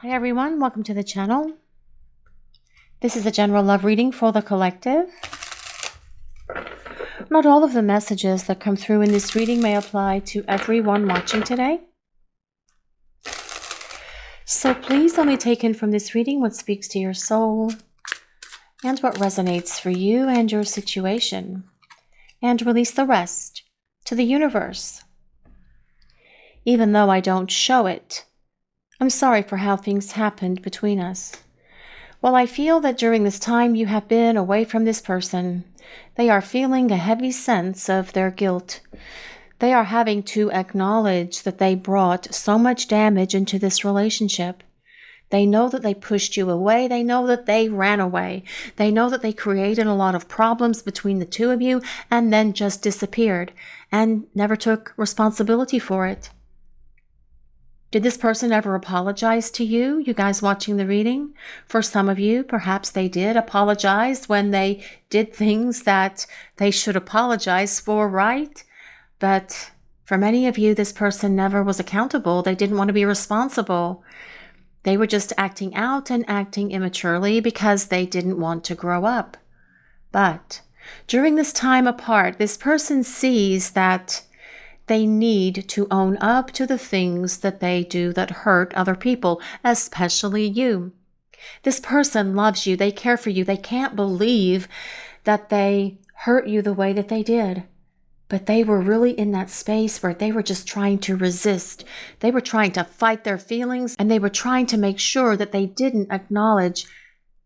Hi everyone, welcome to the channel. This is a general love reading for the collective. Not all of the messages that come through in this reading may apply to everyone watching today. So please only take in from this reading what speaks to your soul and what resonates for you and your situation, and release the rest to the universe. Even though I don't show it, I'm sorry for how things happened between us. While I feel that during this time you have been away from this person, they are feeling a heavy sense of their guilt. They are having to acknowledge that they brought so much damage into this relationship. They know that they pushed you away. They know that they ran away. They know that they created a lot of problems between the two of you and then just disappeared and never took responsibility for it. Did this person ever apologize to you, you guys watching the reading? For some of you, perhaps they did apologize when they did things that they should apologize for, right? But for many of you, this person never was accountable. They didn't want to be responsible. They were just acting out and acting immaturely because they didn't want to grow up. But during this time apart, this person sees that they need to own up to the things that they do that hurt other people, especially you. This person loves you. They care for you. They can't believe that they hurt you the way that they did. But they were really in that space where they were just trying to resist. They were trying to fight their feelings, and they were trying to make sure that they didn't acknowledge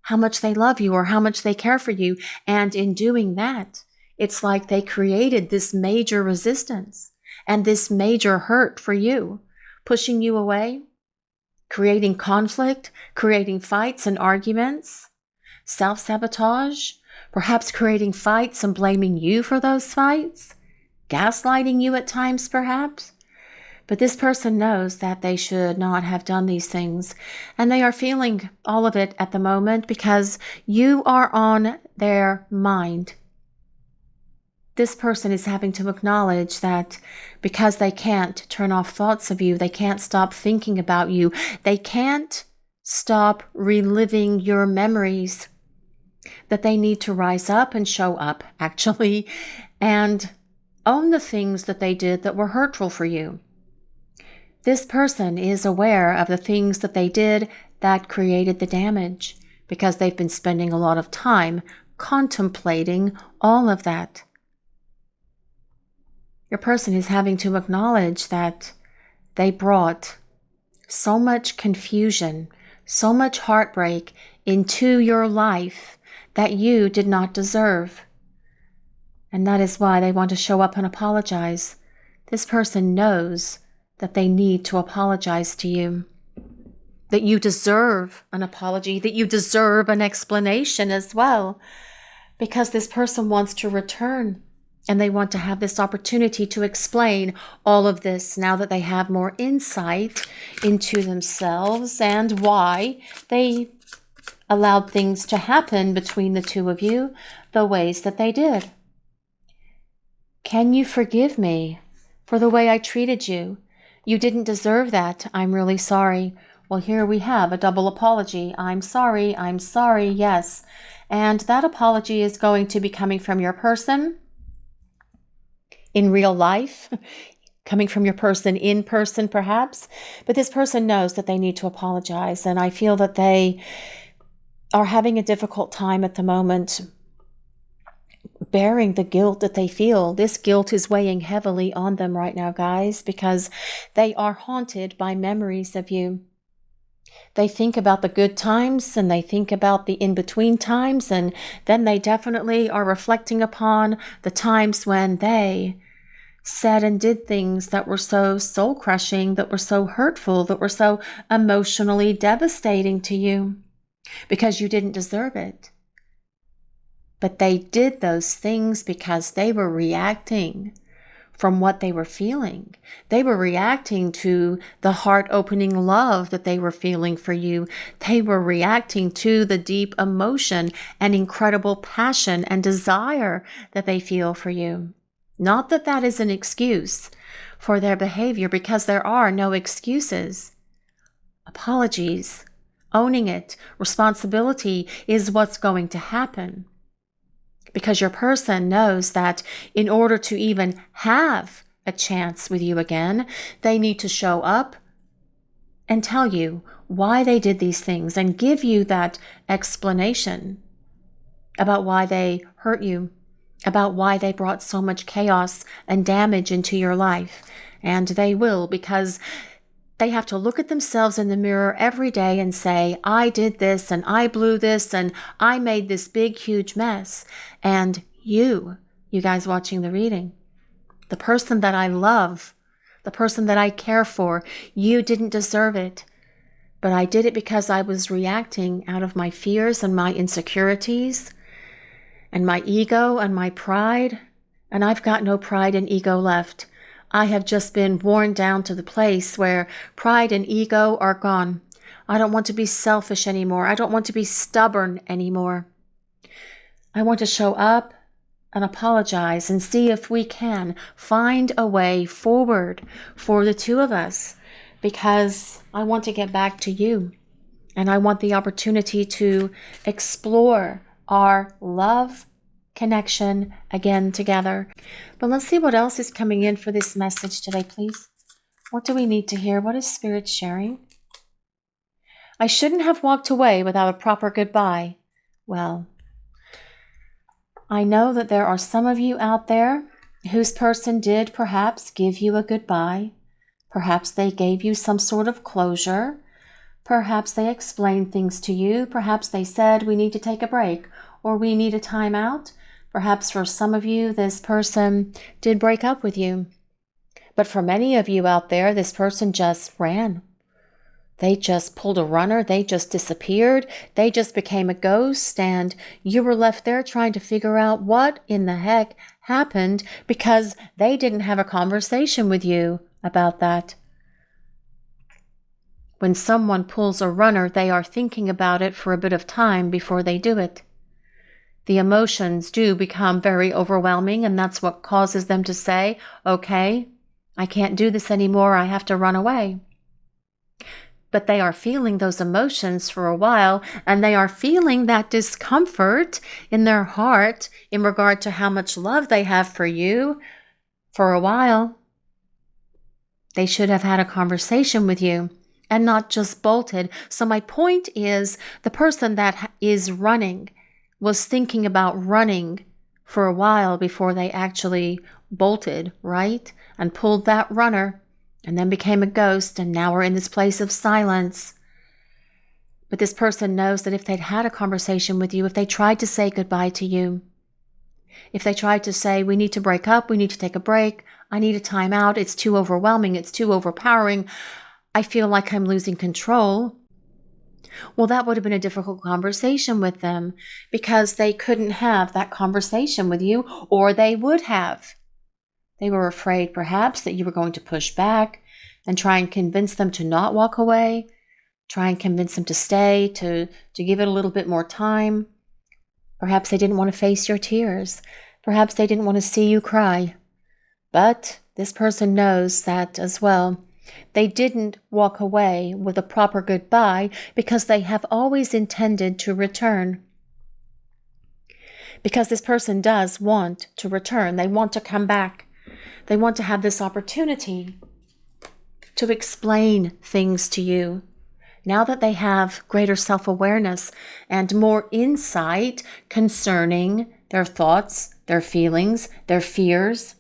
how much they love you or how much they care for you. And in doing that, it's like they created this major resistance and this major hurt for you, pushing you away, creating conflict, creating fights and arguments, self-sabotage, perhaps creating fights and blaming you for those fights, gaslighting you at times perhaps. But this person knows that they should not have done these things, and they are feeling all of it at the moment because you are on their mind. This person is having to acknowledge that because they can't turn off thoughts of you, they can't stop thinking about you, they can't stop reliving your memories, that they need to rise up and show up, actually, and own the things that they did that were hurtful for you. This person is aware of the things that they did that created the damage because they've been spending a lot of time contemplating all of that. Your person is having to acknowledge that they brought so much confusion, so much heartbreak into your life that you did not deserve. And that is why they want to show up and apologize. This person knows that they need to apologize to you, that you deserve an apology, that you deserve an explanation as well, because this person wants to return. And they want to have this opportunity to explain all of this now that they have more insight into themselves and why they allowed things to happen between the two of you the ways that they did. Can you forgive me for the way I treated you? You didn't deserve that. I'm really sorry. Well, here we have a double apology. I'm sorry, yes. And that apology is going to be coming from your person in real life, coming from your person in person perhaps, but this person knows that they need to apologize, and I feel that they are having a difficult time at the moment bearing the guilt that they feel. This guilt is weighing heavily on them right now, guys, because they are haunted by memories of you. They think about the good times and they think about the in-between times, and then they definitely are reflecting upon the times when they said and did things that were so soul-crushing, that were so hurtful, that were so emotionally devastating to you because you didn't deserve it. But they did those things because they were reacting from what they were feeling. They were reacting to the heart-opening love that they were feeling for you. They were reacting to the deep emotion and incredible passion and desire that they feel for you. Not that that is an excuse for their behavior, because there are no excuses. Apologies owning it. Responsibility is what's going to happen. Because your person knows that in order to even have a chance with you again, they need to show up and tell you why they did these things and give you that explanation about why they hurt you, about why they brought so much chaos and damage into your life. And they will, because they have to look at themselves in the mirror every day and say, I did this and I blew this and I made this big, huge mess. And you guys watching the reading, the person that I love, the person that I care for, you didn't deserve it. But I did it because I was reacting out of my fears and my insecurities and my ego and my pride. And I've got no pride and ego left. I have just been worn down to the place where pride and ego are gone. I don't want to be selfish anymore. I don't want to be stubborn anymore. I want to show up and apologize and see if we can find a way forward for the two of us, because I want to get back to you and I want the opportunity to explore our love connection again together. But let's see what else is coming in for this message today, please. What do we need to hear? What is Spirit sharing? I shouldn't have walked away without a proper goodbye. Well, I know that there are some of you out there whose person did perhaps give you a goodbye. Perhaps they gave you some sort of closure. Perhaps they explained things to you. Perhaps they said, we need to take a break or we need a timeout. Perhaps for some of you, this person did break up with you. But for many of you out there, this person just ran. They just pulled a runner. They just disappeared. They just became a ghost, and you were left there trying to figure out what in the heck happened because they didn't have a conversation with you about that. When someone pulls a runner, they are thinking about it for a bit of time before they do it. The emotions do become very overwhelming, and that's what causes them to say, okay, I can't do this anymore. I have to run away. But they are feeling those emotions for a while, and they are feeling that discomfort in their heart in regard to how much love they have for you for a while. They should have had a conversation with you and not just bolted. So my point is, the person that is running was thinking about running for a while before they actually bolted, right? And pulled that runner. And then became a ghost, and now we're in this place of silence. But this person knows that if they'd had a conversation with you, if they tried to say goodbye to you, if they tried to say, we need to break up, we need to take a break, I need a time out, it's too overwhelming, it's too overpowering, I feel like I'm losing control. Well, that would have been a difficult conversation with them because they couldn't have that conversation with you, or they would have. They were afraid, perhaps, that you were going to push back and try and convince them to not walk away, try and convince them to stay, to give it a little bit more time. Perhaps they didn't want to face your tears. Perhaps they didn't want to see you cry. But this person knows that as well. They didn't walk away with a proper goodbye because they have always intended to return. Because this person does want to return. They want to come back. They want to have this opportunity to explain things to you. Now that they have greater self-awareness and more insight concerning their thoughts, their feelings, their fears,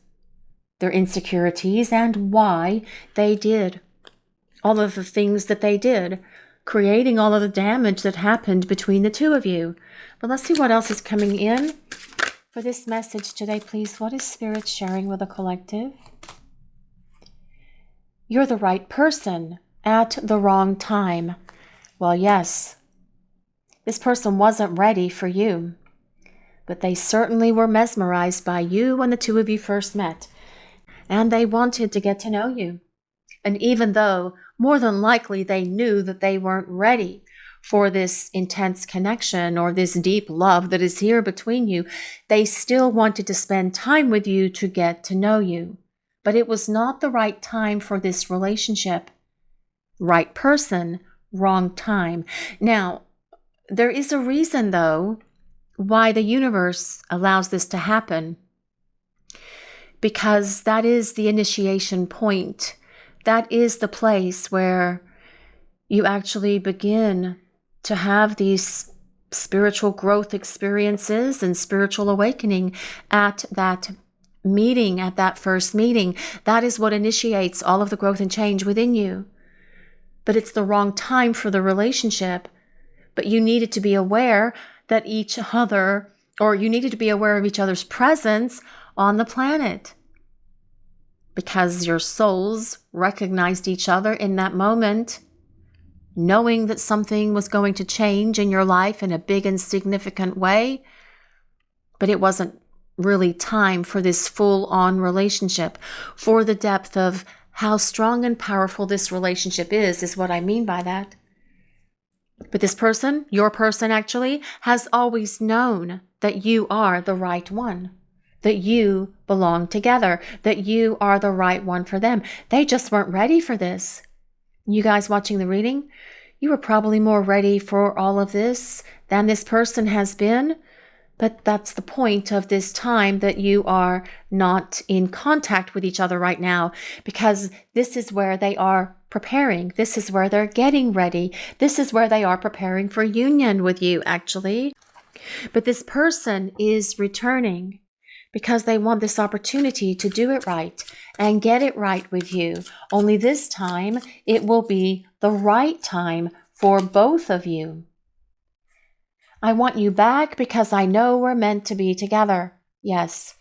their insecurities, and why they did all of the things that they did, creating all of the damage that happened between the two of you. But let's see what else is coming in for this message today, please. What is Spirit sharing with the collective? You're the right person at the wrong time. Well, yes, this person wasn't ready for you, but they certainly were mesmerized by you when the two of you first met, and they wanted to get to know you. And even though more than likely they knew that they weren't ready for this intense connection or this deep love that is here between you, they still wanted to spend time with you to get to know you. But it was not the right time for this relationship. Right person, wrong time. Now, there is a reason, though, why the universe allows this to happen. Because that is the initiation point. That is the place where you actually begin to have these spiritual growth experiences and spiritual awakening at that meeting, at that first meeting. That is what initiates all of the growth and change within you. But it's the wrong time for the relationship. But you needed to be aware that each other, or you needed to be aware of each other's presence on the planet. Because your souls recognized each other in that moment, knowing that something was going to change in your life in a big and significant way, but it wasn't really time for this full-on relationship, for the depth of how strong and powerful this relationship is what I mean by that. But this person, your person actually, has always known that you are the right one, that you belong together, that you are the right one for them. They just weren't ready for this. You guys watching the reading, you were probably more ready for all of this than this person has been. But that's the point of this time, that you are not in contact with each other right now, because this is where they are preparing. This is where they're getting ready. This is where they are preparing for union with you, actually. But this person is returning because they want this opportunity to do it right and get it right with you. Only this time, it will be the right time for both of you. I want you back because I know we're meant to be together. Yes.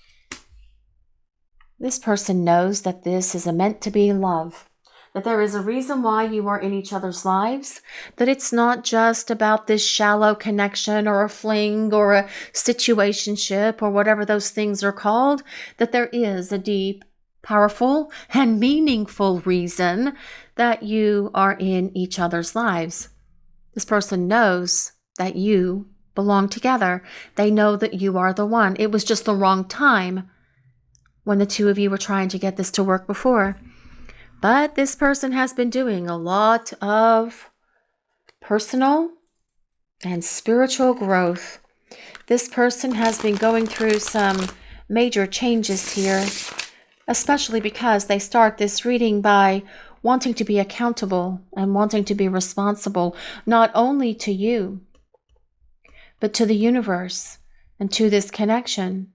This person knows that this is a meant to be love, that there is a reason why you are in each other's lives, that it's not just about this shallow connection or a fling or a situationship or whatever those things are called, that there is a deep, powerful, and meaningful reason that you are in each other's lives. This person knows that you belong together. They know that you are the one. It was just the wrong time when the two of you were trying to get this to work before. But this person has been doing a lot of personal and spiritual growth. This person has been going through some major changes here, especially because they start this reading by wanting to be accountable and wanting to be responsible, not only to you, but to the universe and to this connection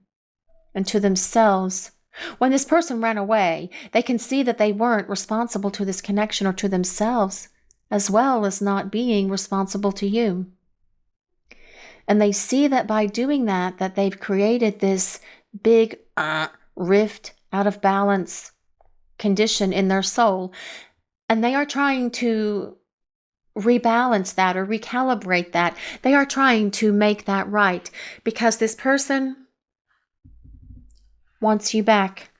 and to themselves. When this person ran away, they can see that they weren't responsible to this connection or to themselves, as well as not being responsible to you. And they see that by doing that, that they've created this big rift, out of balance condition in their soul. And they are trying to rebalance that or recalibrate that. They are trying to make that right, because this person wants you back.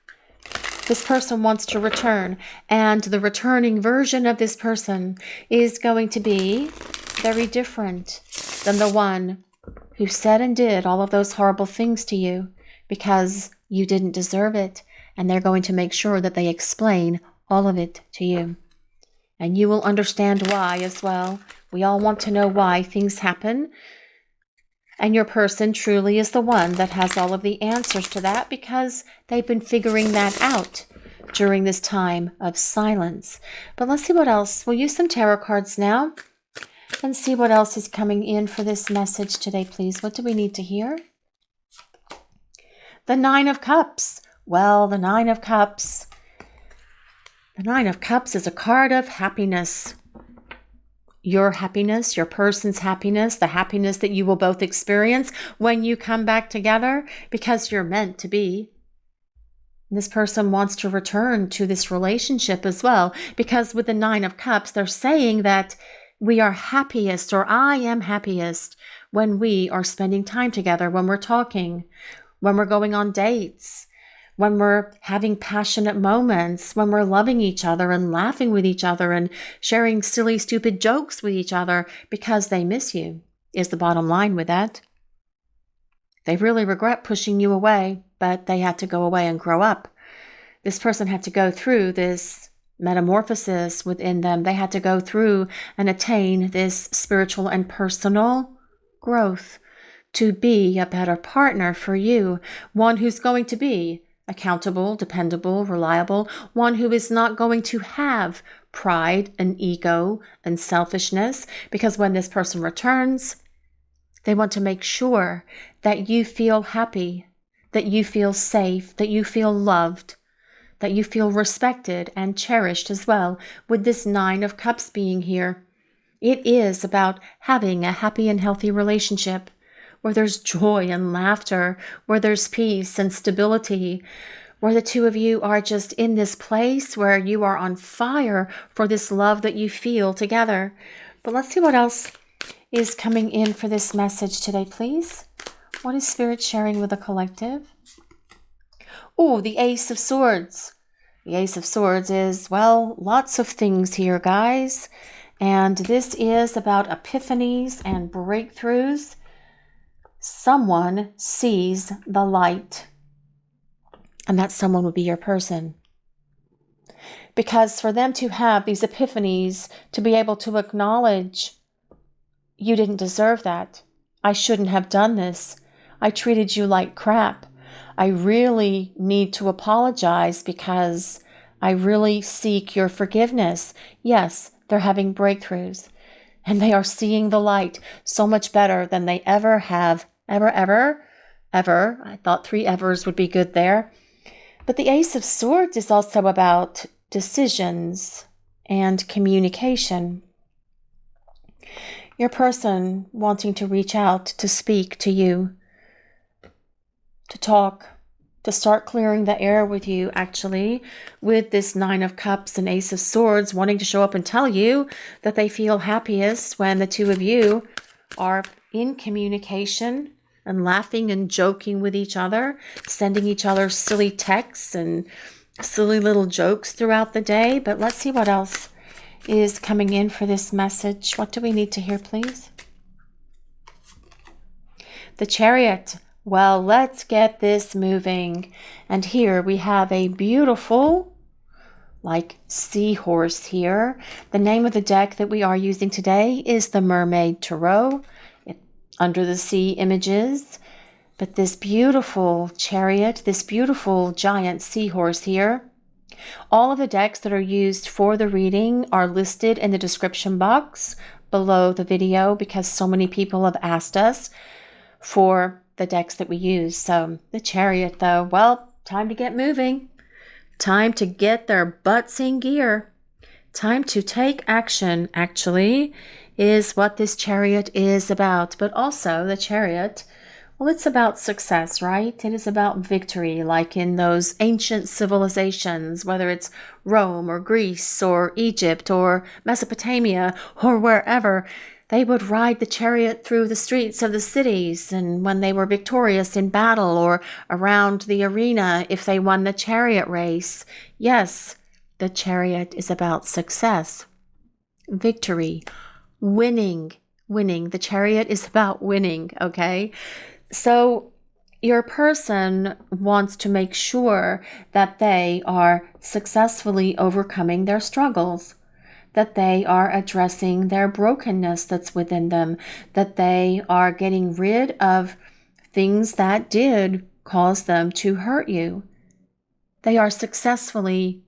This person wants to return, and the returning version of this person is going to be very different than the one who said and did all of those horrible things to you because you didn't deserve it, and they're going to make sure that they explain all of it to you. And you will understand why as well. We all want to know why things happen. And your person truly is the one that has all of the answers to that, because they've been figuring that out during this time of silence. But let's see what else. We'll use some tarot cards now and see what else is coming in for this message today, please. What do we need to hear? The Nine of Cups. Well, the Nine of Cups. The Nine of Cups is a card of happiness. Your happiness, your person's happiness, the happiness that you will both experience when you come back together, because you're meant to be. This person wants to return to this relationship as well, because with the Nine of Cups, they're saying that we are happiest, or I am happiest, when we are spending time together, when we're talking, when we're going on dates, when we're having passionate moments, when we're loving each other and laughing with each other and sharing silly, stupid jokes with each other, because they miss you, is the bottom line with that. They really regret pushing you away, but they had to go away and grow up. This person had to go through this metamorphosis within them. They had to go through and attain this spiritual and personal growth to be a better partner for you, one who's going to be accountable, dependable, reliable, one who is not going to have pride and ego and selfishness, because when this person returns, they want to make sure that you feel happy, that you feel safe, that you feel loved, that you feel respected and cherished as well. With this 9 of Cups being here, it is about having a happy and healthy relationship where there's joy and laughter, where there's peace and stability, where the two of you are just in this place where you are on fire for this love that you feel together. But let's see what else is coming in for this message today, please. What is Spirit sharing with the collective? Oh, the Ace of Swords. The Ace of Swords is, well, lots of things here, guys. And this is about epiphanies and breakthroughs. Someone sees the light. And that someone would be your person. Because for them to have these epiphanies, to be able to acknowledge, you didn't deserve that. I shouldn't have done this. I treated you like crap. I really need to apologize because I really seek your forgiveness. Yes, they're having breakthroughs and they are seeing the light so much better than they ever have. Ever. I thought 3 evers would be good there. But the Ace of Swords is also about decisions and communication. Your person wanting to reach out, to speak to you, to talk, to start clearing the air with you, actually, with this 9 of Cups and Ace of Swords, wanting to show up and tell you that they feel happiest when the two of you are in communication and laughing and joking with each other, sending each other silly texts and silly little jokes throughout the day. But let's see what else is coming in for this message. What do we need to hear, please? The Chariot. Well, let's get this moving. And here we have a beautiful, like, seahorse here. The name of the deck that we are using today is the Mermaid Tarot. Under the sea images. But this beautiful chariot, this beautiful giant seahorse here, all of the decks that are used for the reading are listed in the description box below the video because so many people have asked us for the decks that we use. So the Chariot, though, well, time to get moving. Time to get their butts in gear. Time to take action, actually, is what this Chariot is about. But also the Chariot, well, it's about success, right? It is about victory, like in those ancient civilizations, whether it's Rome or Greece or Egypt or Mesopotamia or wherever. They would ride the chariot through the streets of the cities, and when they were victorious in battle or around the arena, if they won the chariot race. Yes, the Chariot is about success, victory, winning. The Chariot is about winning, okay? So your person wants to make sure that they are successfully overcoming their struggles, that they are addressing their brokenness that's within them, that they are getting rid of things that did cause them to hurt you. They are successfully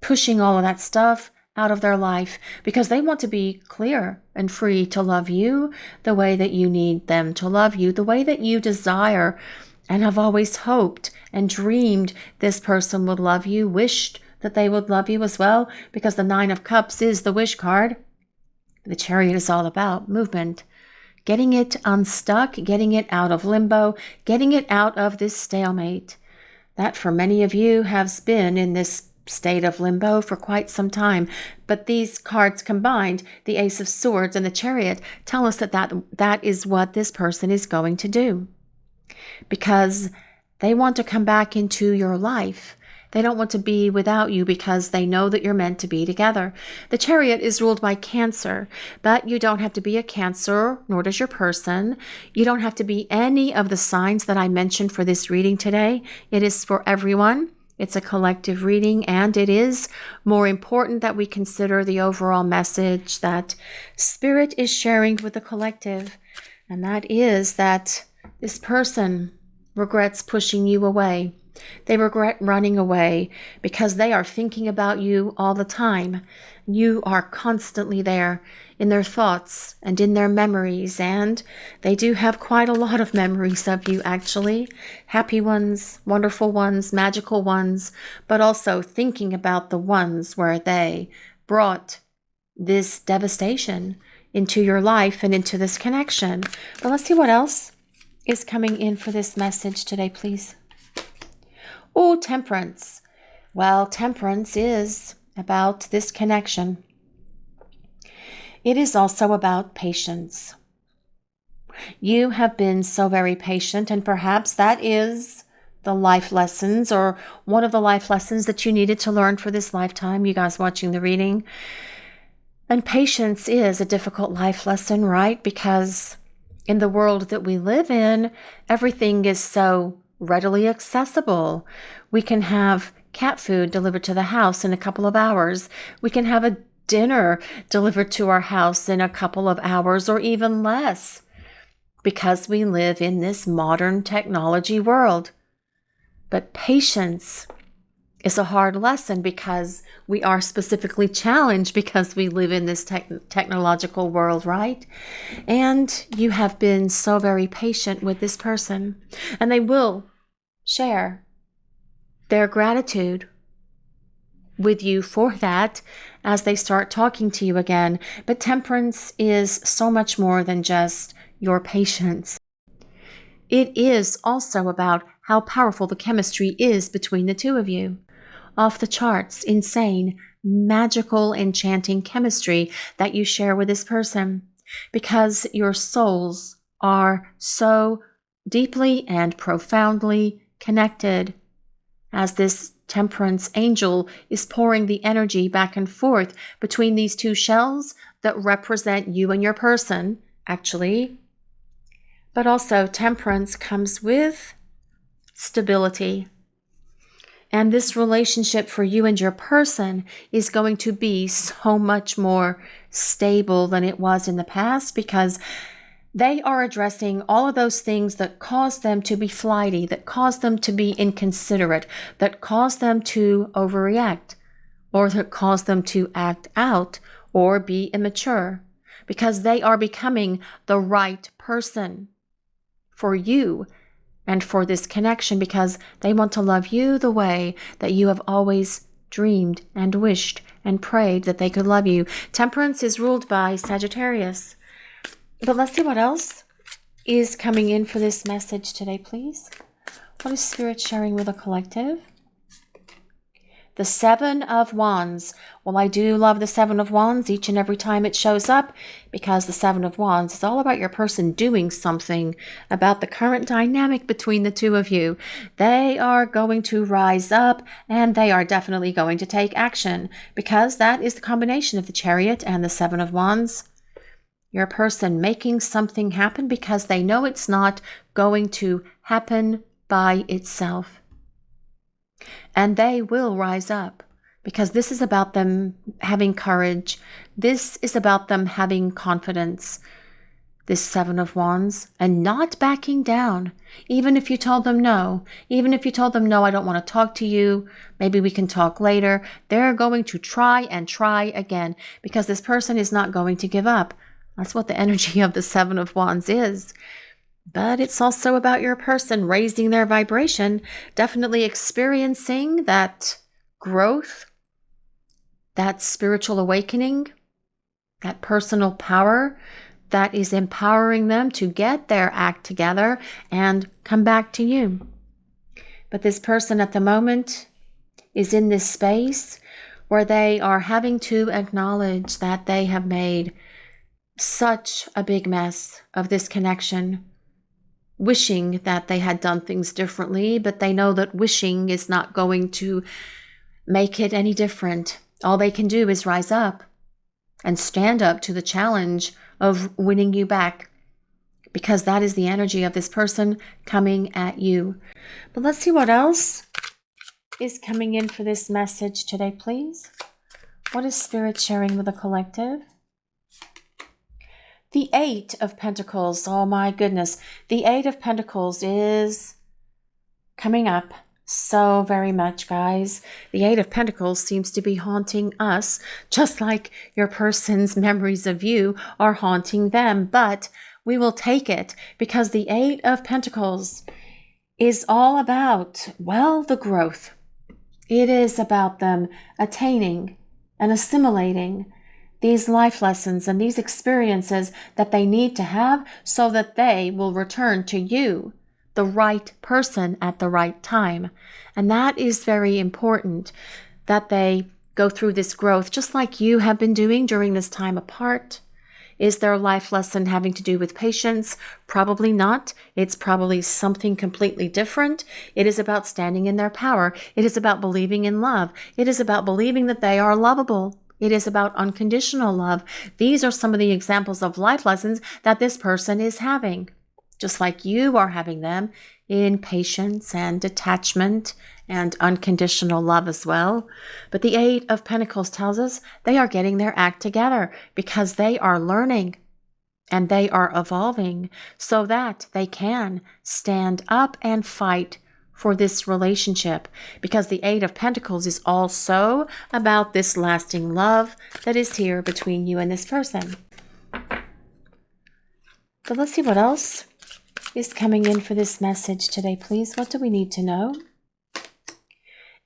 pushing all of that stuff out of their life because they want to be clear and free to love you the way that you need them to love you, the way that you desire and have always hoped and dreamed this person would love you, wished that they would love you as well, because the 9 of Cups is the wish card. The Chariot is all about movement, getting it unstuck, getting it out of limbo, getting it out of this stalemate that for many of you has been in this state of limbo for quite some time. But these cards combined, the Ace of Swords and the Chariot, tell us that is what this person is going to do, because they want to come back into your life. They don't want to be without you because they know that you're meant to be together. The Chariot is ruled by Cancer, but you don't have to be a Cancer, nor does your person. You don't have to be any of the signs that I mentioned for this reading today. It is for everyone. It's a collective reading, and it is more important that we consider the overall message that Spirit is sharing with the collective. And that is that this person regrets pushing you away. They regret running away because they are thinking about you all the time. You are constantly there in their thoughts and in their memories, and they do have quite a lot of memories of you, actually. Happy ones, wonderful ones, magical ones, but also thinking about the ones where they brought this devastation into your life and into this connection. But let's see what else is coming in for this message today, please. Oh, Temperance. Well, Temperance is about this connection. It is also about patience. You have been so very patient, and perhaps that is the life lessons, or one of the life lessons that you needed to learn for this lifetime, you guys watching the reading. And patience is a difficult life lesson, right? Because in the world that we live in, everything is so readily accessible. We can have cat food delivered to the house in a couple of hours. We can have a dinner delivered to our house in a couple of hours or even less, because we live in this modern technology world. But patience is a hard lesson because we are specifically challenged because we live in this technological world, right? And you have been so very patient with this person, and they will share their gratitude with you for that as they start talking to you again. But Temperance is so much more than just your patience. It is also about how powerful the chemistry is between the two of you. Off the charts, insane, magical, enchanting chemistry that you share with this person, because your souls are so deeply and profoundly connected. As this Temperance angel is pouring the energy back and forth between these two shells that represent you and your person, actually. But also, Temperance comes with stability. And this relationship for you and your person is going to be so much more stable than it was in the past, because they are addressing all of those things that cause them to be flighty, that cause them to be inconsiderate, that cause them to overreact, or that cause them to act out or be immature, because they are becoming the right person for you and for this connection, because they want to love you the way that you have always dreamed and wished and prayed that they could love you. Temperance is ruled by Sagittarius. But let's see what else is coming in for this message today, please. What is Spirit sharing with the collective? The Seven of Wands. Well, I do love the Seven of Wands each and every time it shows up, because the Seven of Wands is all about your person doing something about the current dynamic between the two of you. They are going to rise up, and they are definitely going to take action, because that is the combination of the Chariot and the Seven of Wands. Your person making something happen because they know it's not going to happen by itself. And they will rise up, because this is about them having courage. This is about them having confidence, this Seven of Wands, and not backing down. Even if you told them no, even if you told them, no, I don't want to talk to you, maybe we can talk later, they're going to try and try again, because this person is not going to give up. That's what the energy of the Seven of Wands is. But it's also about your person raising their vibration, definitely experiencing that growth, that spiritual awakening, that personal power that is empowering them to get their act together and come back to you. But this person at the moment is in this space where they are having to acknowledge that they have made such a big mess of this connection, wishing that they had done things differently, but they know that wishing is not going to make it any different. All they can do is rise up and stand up to the challenge of winning you back, because that is the energy of this person coming at you. But let's see what else is coming in for this message today, please? What is Spirit sharing with the collective? The Eight of Pentacles. Oh my goodness. The Eight of Pentacles is coming up so very much, guys. The Eight of Pentacles seems to be haunting us, just like your person's memories of you are haunting them. But we will take it because the Eight of Pentacles is all about, well, the growth. It is about them attaining and assimilating these life lessons and these experiences that they need to have so that they will return to you, the right person at the right time. And that is very important, that they go through this growth just like you have been doing during this time apart. Is their life lesson having to do with patience? Probably not. It's probably something completely different. It is about standing in their power. It is about believing in love. It is about believing that they are lovable. It is about unconditional love. These are some of the examples of life lessons that this person is having, just like you are having them in patience and detachment and unconditional love as well. But the Eight of Pentacles tells us they are getting their act together because they are learning and they are evolving so that they can stand up and fight for this relationship, because the Eight of Pentacles is also about this lasting love that is here between you and this person. So let's see what else is coming in for this message today, please. What do we need to know?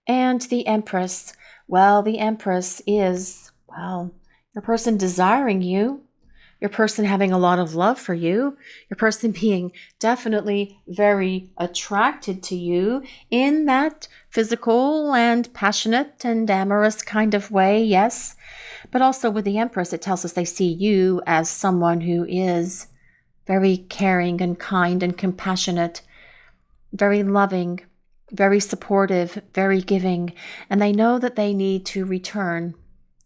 And the Empress. Well, the Empress is, well, your person desiring you, your person having a lot of love for you, your person being definitely very attracted to you in that physical and passionate and amorous kind of way, yes. But also with the Empress, it tells us they see you as someone who is very caring and kind and compassionate, very loving, very supportive, very giving, and they know that they need to return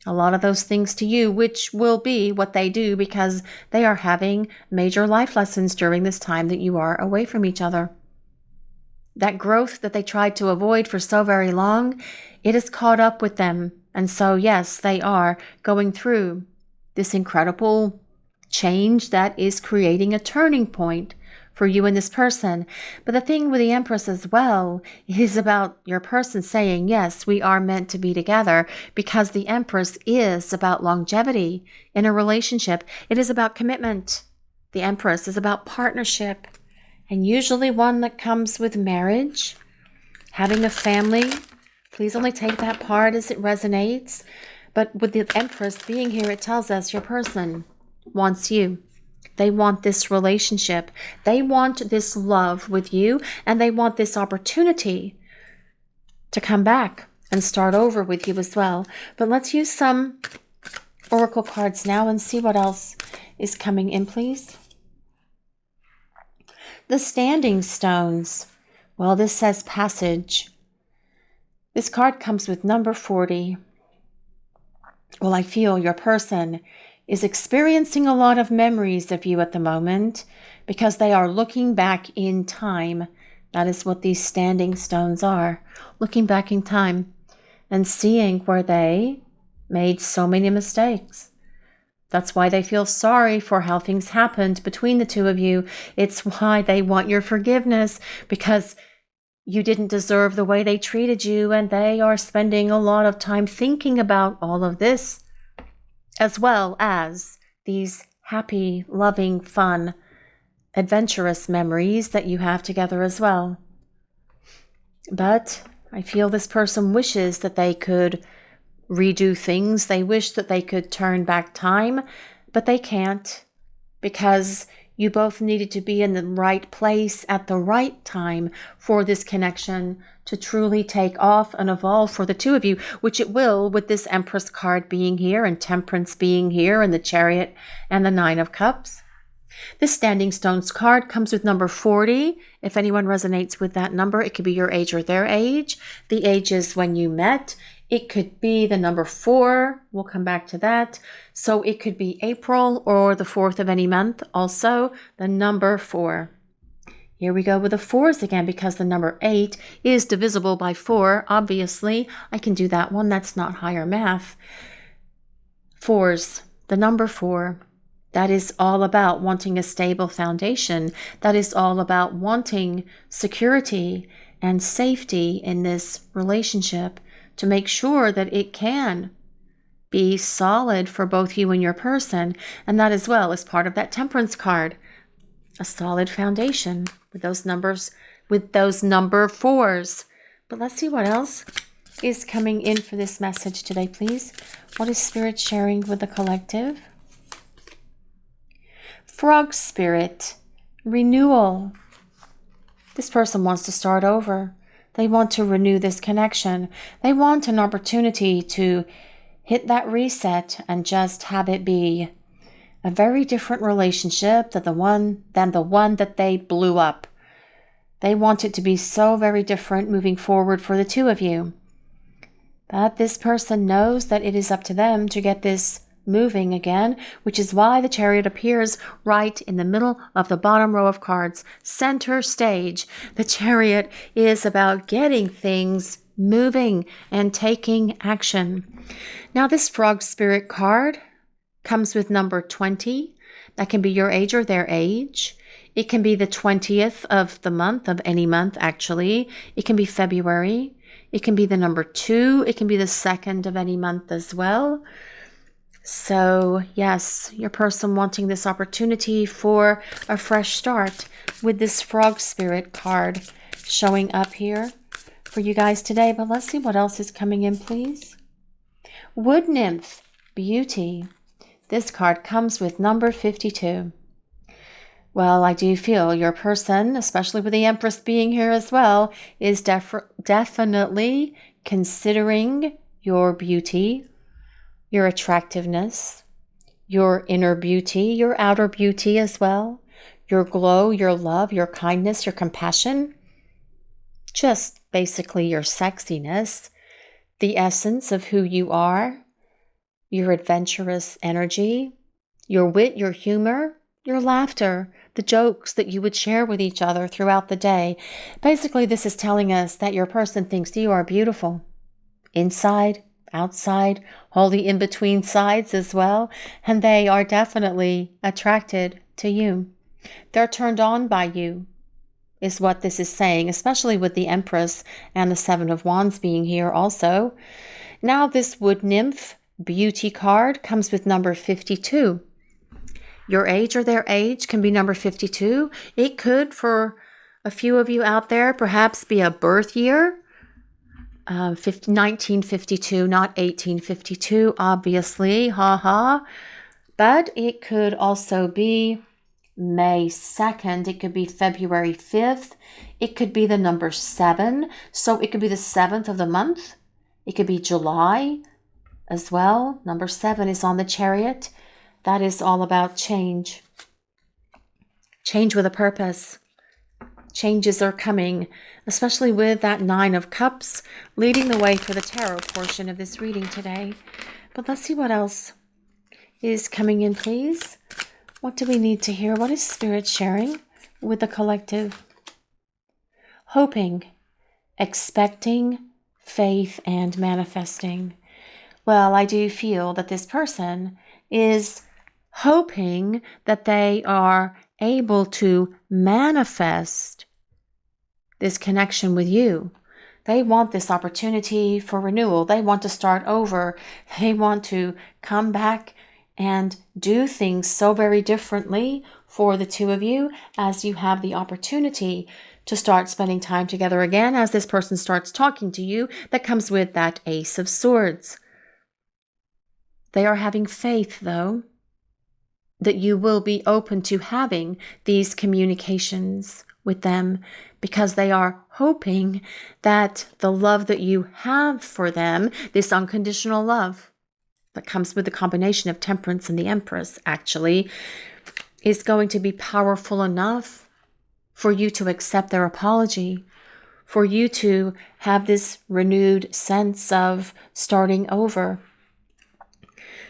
a lot of those things to you, which will be what they do because they are having major life lessons during this time that you are away from each other. That growth that they tried to avoid for so very long, it has caught up with them. And so, yes, they are going through this incredible change that is creating a turning point for you and this person. But the thing with the Empress as well is about your person saying, yes, we are meant to be together, because the Empress is about longevity in a relationship. It is about commitment. The Empress is about partnership, and usually one that comes with marriage, having a family. Please only take that part as it resonates. But with the Empress being here, it tells us your person wants you. They want this relationship. They want this love with you, and they want this opportunity to come back and start over with you as well. But let's use some oracle cards now and see what else is coming in, please. The Standing Stones. Well, this says passage. This card comes with number 40. Well, I feel your person is experiencing a lot of memories of you at the moment because they are looking back in time. That is what these standing stones are, looking back in time and seeing where they made so many mistakes. That's why they feel sorry for how things happened between the two of you. It's why they want your forgiveness, because you didn't deserve the way they treated you, and they are spending a lot of time thinking about all of this, as well as these happy, loving, fun, adventurous memories that you have together as well. But I feel this person wishes that they could redo things. They wish that they could turn back time, but they can't, because you both needed to be in the right place at the right time for this connection to truly take off and evolve for the two of you, which it will, with this Empress card being here and Temperance being here and the Chariot and the Nine of Cups. This Standing Stones card comes with number 40. If anyone resonates with that number, it could be your age or their age. The age is when you met. It could be the number 4. We'll come back to that. So it could be April or the 4th of any month. Also, the number 4. Here we go with the 4s again, because the number 8 is divisible by 4. Obviously, I can do that one. That's not higher math. 4s, the number 4. That is all about wanting a stable foundation. That is all about wanting security and safety in this relationship to make sure that it can be solid for both you and your person. And that as well is part of that Temperance card. A solid foundation with those numbers, with those number 4s. But let's see what else is coming in for this message today, please. What is Spirit sharing with the collective? Frog Spirit, renewal. This person wants to start over. They want to renew this connection. They want an opportunity to hit that reset and just have it be a very different relationship than the one that they blew up. They want it to be so very different moving forward for the two of you. But this person knows that it is up to them to get this moving again, which is why the Chariot appears right in the middle of the bottom row of cards, center stage. The Chariot is about getting things moving and taking action. Now, this Frog Spirit card comes with number 20. That can be your age or their age. It can be the 20th of the month, of any month actually. It can be February. It can be the number 2. It can be the 2nd of any month as well. So yes, your person wanting this opportunity for a fresh start with this Frog Spirit card showing up here for you guys today. But let's see what else is coming in, please. Wood Nymph, beauty. This card comes with number 52. Well, I do feel your person, especially with the Empress being here as well, is definitely considering your beauty, your attractiveness, your inner beauty, your outer beauty as well, your glow, your love, your kindness, your compassion, just basically your sexiness, the essence of who you are, your adventurous energy, your wit, your humor, your laughter, the jokes that you would share with each other throughout the day. Basically, this is telling us that your person thinks you are beautiful. Inside, outside, wholly in between sides as well. And they are definitely attracted to you. They're turned on by you, is what this is saying, especially with the Empress and the 7 of Wands being here also. Now, this Wood Nymph beauty card comes with number 52. Your age or their age can be number 52. It could, for a few of you out there, perhaps be a birth year. 1952, not 1852, obviously, haha. But it could also be May 2nd. It could be February 5th. It could be the number 7. So it could be the 7th of the month. It could be July as well. Number 7 is on the Chariot. That is all about change. Change with a purpose. Changes are coming, especially with that 9 of Cups leading the way for the tarot portion of this reading today. But let's see what else is coming in, please. What do we need to hear? What is Spirit sharing with the collective? Hoping, expecting, faith, and manifesting. Well, I do feel that this person is hoping that they are able to manifest this connection with you. They want this opportunity for renewal. They want to start over. They want to come back and do things so very differently for the two of you as you have the opportunity to start spending time together again as this person starts talking to you. That comes with that Ace of Swords. They are having faith, though, that you will be open to having these communications with them because they are hoping that the love that you have for them, this unconditional love that comes with the combination of Temperance and the Empress, actually, is going to be powerful enough for you to accept their apology, for you to have this renewed sense of starting over,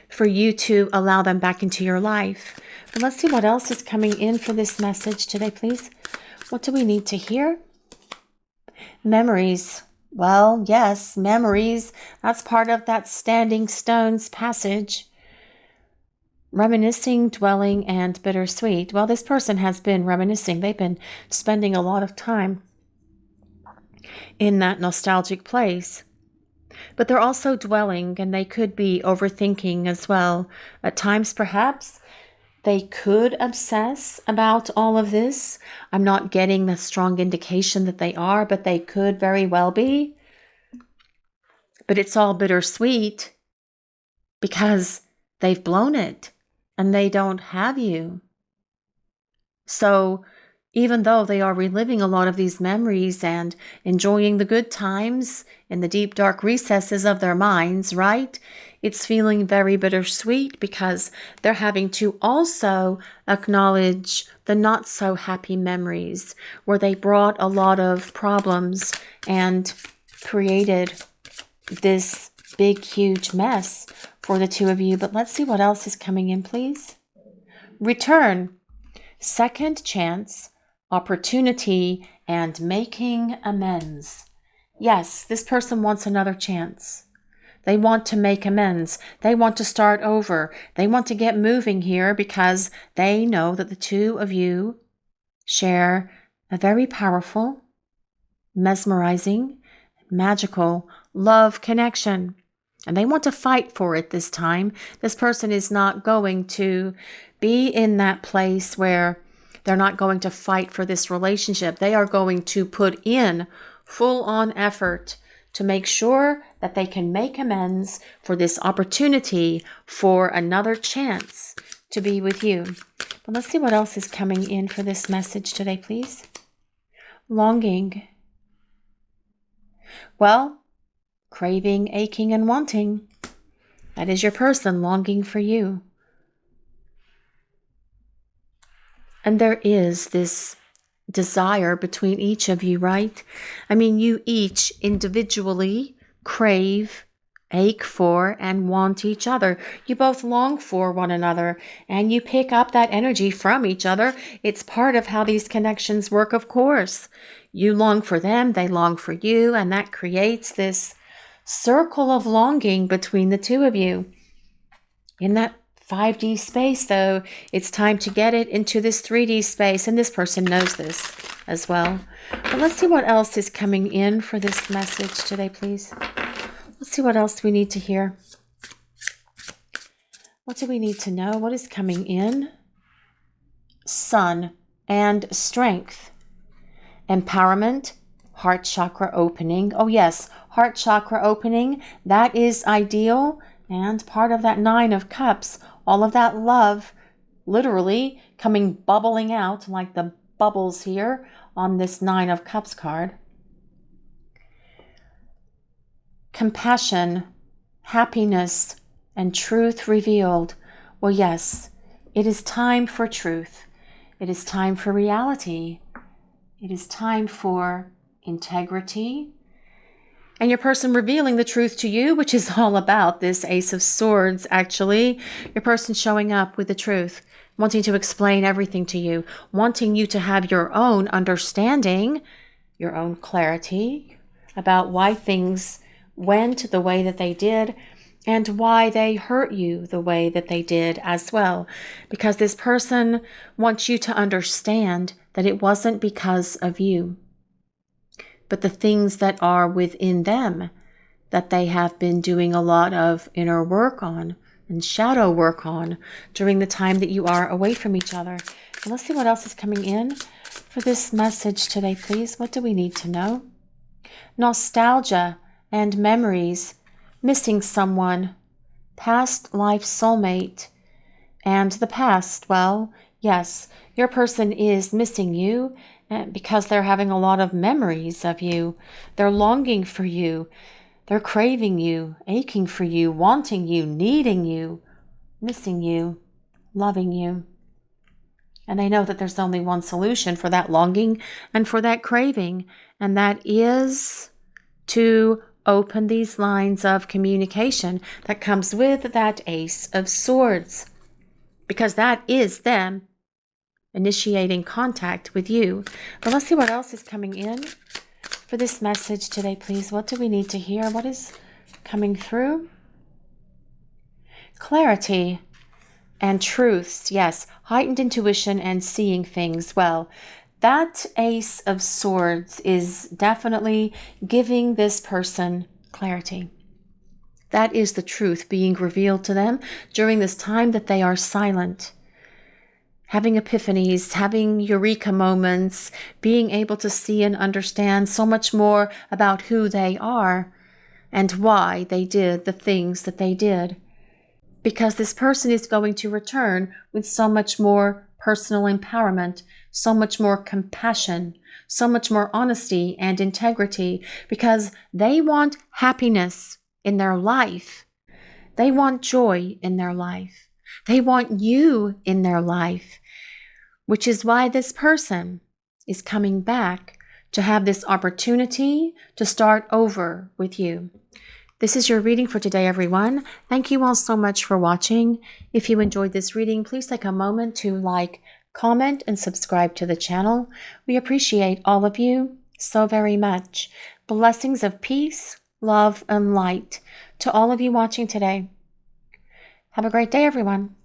for you to allow them back into your life. But let's see what else is coming in for this message today, please. What do we need to hear? Memories. Well, yes, memories. That's part of that Standing Stones passage. Reminiscing, dwelling, and bittersweet. Well, this person has been reminiscing. They've been spending a lot of time in that nostalgic place. But they're also dwelling, and they could be overthinking as well. At times, perhaps, they could obsess about all of this. I'm not getting the strong indication that they are, but they could very well be. But it's all bittersweet because they've blown it and they don't have you. So even though they are reliving a lot of these memories and enjoying the good times in the deep, dark recesses of their minds, right? It's feeling very bittersweet because they're having to also acknowledge the not so happy memories where they brought a lot of problems and created this big, huge mess for the two of you. But let's see what else is coming in, please. Return, second chance, opportunity, and making amends. Yes, this person wants another chance. They want to make amends. They want to start over. They want to get moving here because they know that the two of you share a very powerful, mesmerizing, magical love connection. And they want to fight for it this time. This person is not going to be in that place where they're not going to fight for this relationship. They are going to put in full-on effort to make sure that they can make amends for this opportunity for another chance to be with you. But let's see what else is coming in for this message today, please. Longing. Well, craving, aching, and wanting. That is your person longing for you. And there is this desire between each of you, right? I mean, you each individually crave, ache for, and want each other. You both long for one another, and you pick up that energy from each other. It's part of how these connections work, of course. You long for them, they long for you, and that creates this circle of longing between the two of you. In that 5D space, though, it's time to get it into this 3D space, and this person knows this as well. But let's see what else is coming in for this message today, please. Let's see what else we need to hear. What do we need to know? What is coming in? Sun and strength. Empowerment, heart chakra opening. Oh yes, heart chakra opening. That is ideal. And part of that 9 of Cups, all of that love, literally coming bubbling out like the bubbles here on this 9 of Cups card. Compassion, happiness, and truth revealed. Well, yes, it is time for truth. It is time for reality. It is time for integrity. And your person revealing the truth to you, which is all about this Ace of Swords, actually. Your person showing up with the truth, wanting to explain everything to you, wanting you to have your own understanding, your own clarity about why things went the way that they did and why they hurt you the way that they did as well. Because this person wants you to understand that it wasn't because of you, but the things that are within them that they have been doing a lot of inner work on and shadow work on during the time that you are away from each other. And let's see what else is coming in for this message today, please. What do we need to know? Nostalgia and memories, missing someone, past life soulmate, and the past. Well, yes, your person is missing you because they're having a lot of memories of you. They're longing for you. They're craving you, aching for you, wanting you, needing you, missing you, loving you. And they know that there's only one solution for that longing and for that craving, and that is to open these lines of communication that comes with that Ace of Swords, because that is them initiating contact with you. But let's see what else is coming in for this message today, please. What do we need to hear? What is coming through? Clarity and truths. Yes, heightened intuition and seeing things well. That Ace of Swords is definitely giving this person clarity. That is the truth being revealed to them during this time that they are silent. Having epiphanies, having eureka moments, being able to see and understand so much more about who they are and why they did the things that they did. Because this person is going to return with so much more personal empowerment, so much more compassion, so much more honesty and integrity, because they want happiness in their life. They want joy in their life. They want you in their life, which is why this person is coming back to have this opportunity to start over with you. This is your reading for today, everyone. Thank you all so much for watching. If you enjoyed this reading, please take a moment to like, comment, and subscribe to the channel. We appreciate all of you so very much. Blessings of peace, love, and light to all of you watching today. Have a great day, everyone.